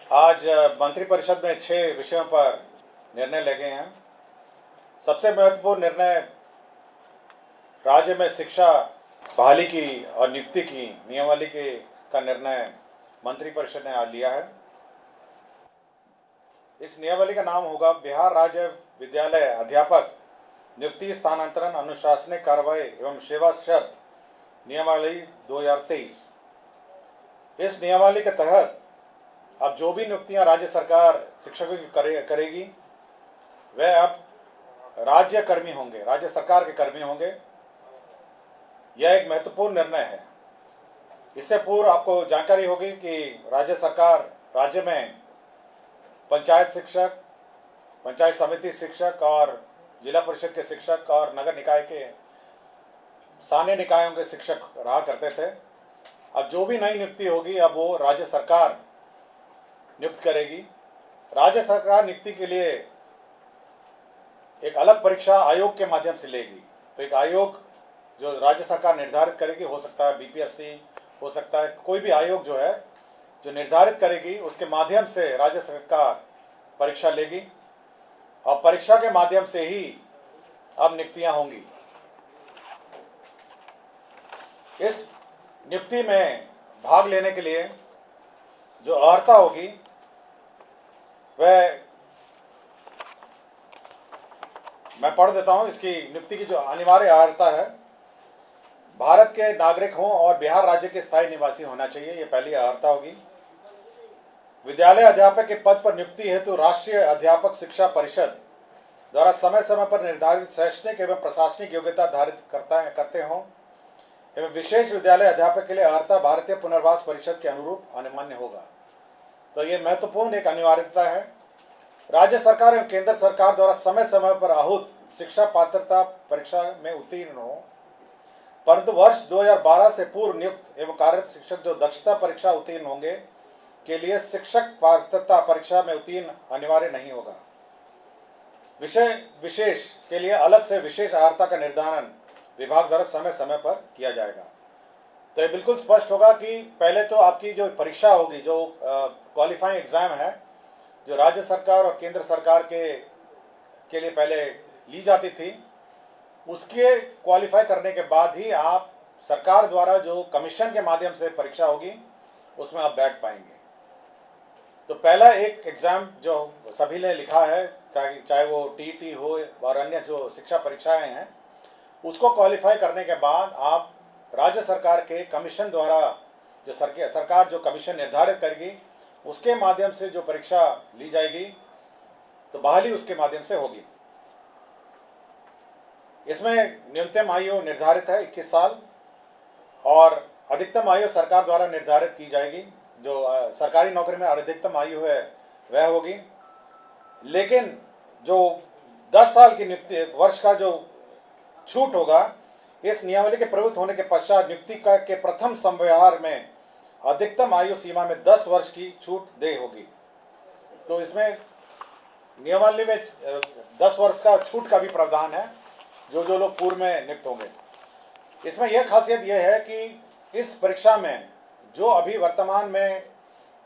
आज मंत्रिपरिषद में 6 विषयों पर निर्णय ले गए हैं। सबसे महत्वपूर्ण निर्णय राज्य में शिक्षा बहाली की और नियुक्ति की नियमावली का निर्णय मंत्रिपरिषद ने आज लिया है। इस नियमावली का नाम होगा बिहार राज्य विद्यालय अध्यापक नियुक्ति स्थानांतरण अनुशासनिक कार्रवाई एवं सेवा शर्त नियमावली 2023। इस नियमावली के तहत अब जो भी नियुक्तियां राज्य सरकार शिक्षकों की करेगी वह अब राज्य कर्मी होंगे, राज्य सरकार के कर्मी होंगे। यह एक महत्वपूर्ण निर्णय है। इससे पूर्व आपको जानकारी होगी कि राज्य सरकार राज्य में पंचायत शिक्षक, पंचायत समिति शिक्षक और जिला परिषद के शिक्षक और नगर निकाय के स्थानीय निकायों के शिक्षक रहा करते थे। अब जो भी नई नियुक्ति होगी अब वो राज्य सरकार नियुक्त करेगी। राज्य सरकार नियुक्ति के लिए एक अलग परीक्षा आयोग के माध्यम से लेगी। तो एक आयोग जो राज्य सरकार निर्धारित करेगी, हो सकता है बीपीएससी, हो सकता है कोई भी आयोग जो है जो निर्धारित करेगी, उसके माध्यम से राज्य सरकार परीक्षा लेगी और परीक्षा के माध्यम से ही अब नियुक्तियां होंगी। इस नियुक्ति में भाग लेने के लिए जो अर्हता होगी वह मैं पढ़ देता हूं। इसकी नियुक्ति की जो अनिवार्य अर्हता है, भारत के नागरिक हों और बिहार राज्य के स्थायी निवासी होना चाहिए, ये पहली अर्हता होगी। विद्यालय अध्यापक के पद पर नियुक्ति हेतु राष्ट्रीय अध्यापक शिक्षा परिषद द्वारा समय समय पर निर्धारित शैक्षणिक एवं प्रशासनिक योग्यता धारित करते हों एवं विशेष विद्यालय अध्यापक के लिए अर्हता भारतीय पुनर्वास परिषद के अनुरूप अनिवार्य होगा। तो ये महत्वपूर्ण एक अनिवार्यता है। राज्य सरकार एवं केंद्र सरकार द्वारा समय समय पर आहूत शिक्षा पात्रता परीक्षा में उत्तीर्ण हो, परंतु वर्ष 2012 से पूर्व नियुक्त एवं कार्यरत शिक्षक जो दक्षता परीक्षा उत्तीर्ण होंगे के लिए शिक्षक पात्रता परीक्षा में उत्तीर्ण अनिवार्य नहीं होगा। विषय विशेष के लिए अलग से विशेष अर्हता का निर्धारण विभाग द्वारा समय समय पर किया जाएगा। तो ये बिल्कुल स्पष्ट होगा कि पहले तो आपकी जो परीक्षा होगी, जो क्वालिफाइंग एग्जाम है, जो राज्य सरकार और केंद्र सरकार के लिए पहले ली जाती थी, उसके क्वालिफाई करने के बाद ही आप सरकार द्वारा जो कमीशन के माध्यम से परीक्षा होगी उसमें आप बैठ पाएंगे। तो पहला एक एग्जाम जो सभी ने लिखा है, चाहे वो टीईटी हो और अन्य जो शिक्षा परीक्षाएं हैं, उसको क्वालिफाई करने के बाद आप राज्य सरकार के कमीशन द्वारा जो सरकार जो कमीशन निर्धारित करेगी उसके माध्यम से जो परीक्षा ली जाएगी तो बहाली उसके माध्यम से होगी। इसमें न्यूनतम आयु निर्धारित है 21 साल और अधिकतम आयु सरकार द्वारा निर्धारित की जाएगी। जो सरकारी नौकरी में अधिकतम आयु है वह होगी, लेकिन जो 10 साल की नियुक्ति वर्ष का जो छूट होगा, इस नियमावली के प्रवृत्त होने के पश्चात नियुक्ति के प्रथम संव्यवहार में अधिकतम आयु सीमा में 10 वर्ष की छूट दे होगी। तो इसमें नियमावली में 10 वर्ष का छूट का भी प्रावधान है जो लोग पूर्व में नियुक्त होंगे। इसमें यह खासियत यह है कि इस परीक्षा में जो अभी वर्तमान में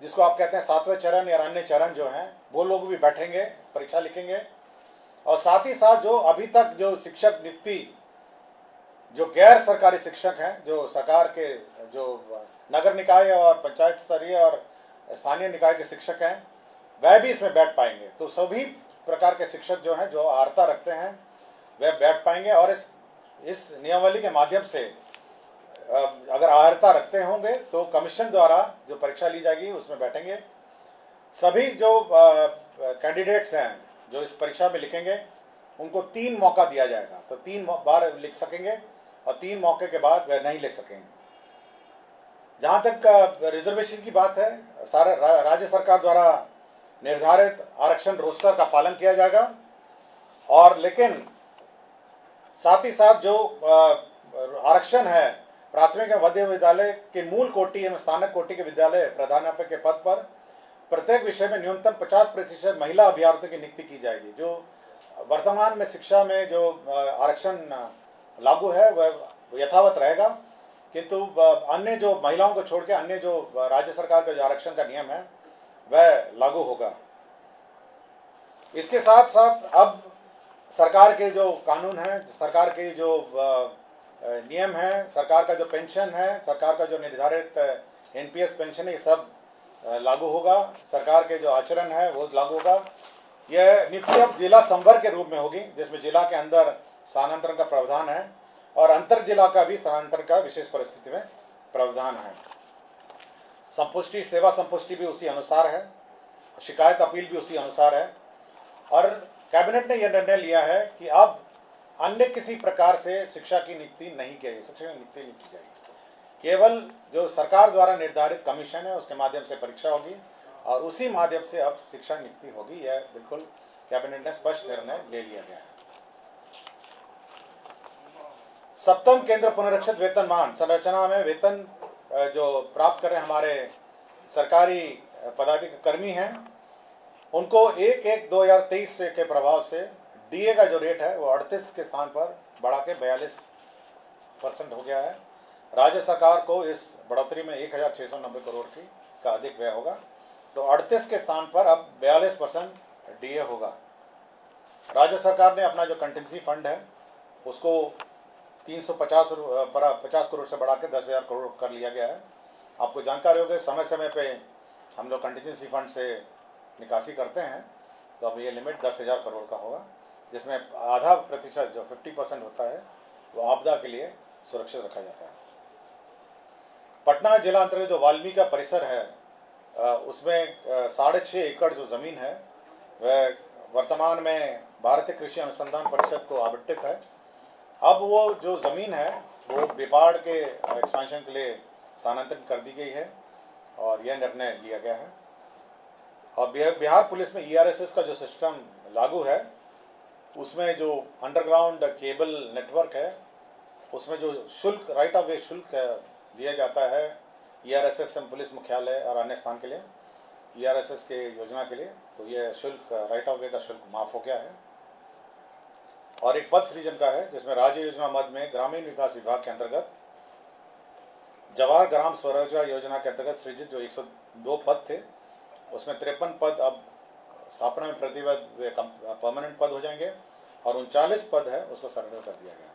जिसको आप कहते हैं 7वें चरण या अन्य चरण जो हैं, वो लोग भी बैठेंगे, परीक्षा लिखेंगे। और साथ ही साथ जो अभी तक जो शिक्षक नियुक्ति जो गैर सरकारी शिक्षक हैं, जो सरकार के जो नगर निकाय और पंचायत स्तरीय और स्थानीय निकाय के शिक्षक हैं, वह भी इसमें बैठ पाएंगे। तो सभी प्रकार के शिक्षक जो हैं, जो अर्हता रखते हैं, वह बैठ पाएंगे और इस नियमावली के माध्यम से अगर अर्हता रखते होंगे तो कमीशन द्वारा जो परीक्षा ली जाएगी उसमें बैठेंगे। सभी जो कैंडिडेट्स हैं जो इस परीक्षा में लिखेंगे उनको 3 मौका दिया जाएगा। तो 3 बार लिख सकेंगे और 3 मौके के बाद वह नहीं लिख सकेंगे। जहाँ तक रिजर्वेशन की बात है, सारा राज्य सरकार द्वारा निर्धारित आरक्षण रोस्टर का पालन किया जाएगा और लेकिन साथ ही साथ जो आरक्षण है प्राथमिक एवं मध्य विद्यालय के मूल कोटि एवं स्थानक कोटि के विद्यालय प्रधानाध्यापक के पद पर प्रत्येक विषय में न्यूनतम 50% महिला अभ्यर्थियों की नियुक्ति की जाएगी। जो वर्तमान में शिक्षा में जो आरक्षण लागू है वह यथावत रहेगा, किंतु अन्य जो महिलाओं को छोड़ के अन्य जो राज्य सरकार का जो आरक्षण का नियम है वह लागू होगा। इसके साथ साथ अब सरकार के जो कानून हैं, सरकार के जो नियम हैं, सरकार का जो पेंशन है, सरकार का जो निर्धारित एनपीएस पेंशन है, ये सब लागू होगा। सरकार के जो आचरण है वो लागू होगा। यह नीति अब जिला संवर्ग के रूप में होगी, जिसमें जिला के अंदर स्थानांतरण का प्रावधान है और अंतर जिला का भी स्थानांतरण का विशेष परिस्थिति में प्रावधान है। संपुष्टि, सेवा संपुष्टि भी उसी अनुसार है, शिकायत अपील भी उसी अनुसार है। और कैबिनेट ने यह निर्णय लिया है कि अब अन्य किसी प्रकार से शिक्षा की नियुक्ति नहीं की जाएगी, शिक्षा की नियुक्ति नहीं की जाएगी। केवल जो सरकार द्वारा निर्धारित कमीशन है उसके माध्यम से परीक्षा होगी और उसी माध्यम से अब शिक्षा नियुक्ति होगी। यह बिल्कुल कैबिनेट ने स्पष्ट निर्णय ले लिया गया है। सप्तम केंद्र पुनरीक्षित वेतनमान संरचना में वेतन जो प्राप्त कर रहे हमारे सरकारी पदाधिकारी कर्मी हैं, उनको 1/1/2023 से के प्रभाव से डीए का जो रेट है वो 38 के स्थान पर बढ़ा के 42% हो गया है। राज्य सरकार को इस बढ़ोतरी में 1690 करोड़ का अधिक व्यय होगा, तो 38 के स्थान पर अब 42% डीए होगा। राज्य सरकार ने अपना जो कंटिजेंसी फंड है उसको 350 करोड़ से बढ़ा के 10,000 करोड़ कर लिया गया है। आपको जानकारी होगी, समय समय पे हम लोग कंटिजेंसी फंड से निकासी करते हैं, तो अब ये लिमिट 10,000 करोड़ का होगा, जिसमें आधा प्रतिशत जो 50% होता है वो आपदा के लिए सुरक्षित रखा जाता है। पटना जिला अंतर्गत जो वाल्मीकि का परिसर है उसमें 6.5 एकड़ जो ज़मीन है वह वर्तमान में भारतीय कृषि अनुसंधान परिषद को आवंटित है। अब वो जो ज़मीन है वो बिपाड़ के एक्सपेंशन के लिए स्थानांतरित कर दी गई है और यह निर्णय लिया गया है। और बिहार पुलिस में ईआरएसएस का जो सिस्टम लागू है उसमें जो अंडरग्राउंड केबल नेटवर्क है उसमें जो शुल्क, राइट ऑफ वे शुल्क दिया जाता है ईआरएसएस पुलिस मुख्यालय और अन्य स्थान के लिए, ईआरएसएस के योजना के लिए, तो ये शुल्क, राइट ऑफ वे का शुल्क माफ हो गया है। और एक पद सृजन का है जिसमें राज्य योजना मद में ग्रामीण विकास विभाग के अंतर्गत जवाहर ग्राम स्वरोजगार योजना के अंतर्गत सृजित जो 102 पद थे उसमें 53 पद अब स्थापना में प्रतिबद्ध परमानेंट पद हो जाएंगे और 39 पद है उसको सर्वे कर दिया गया।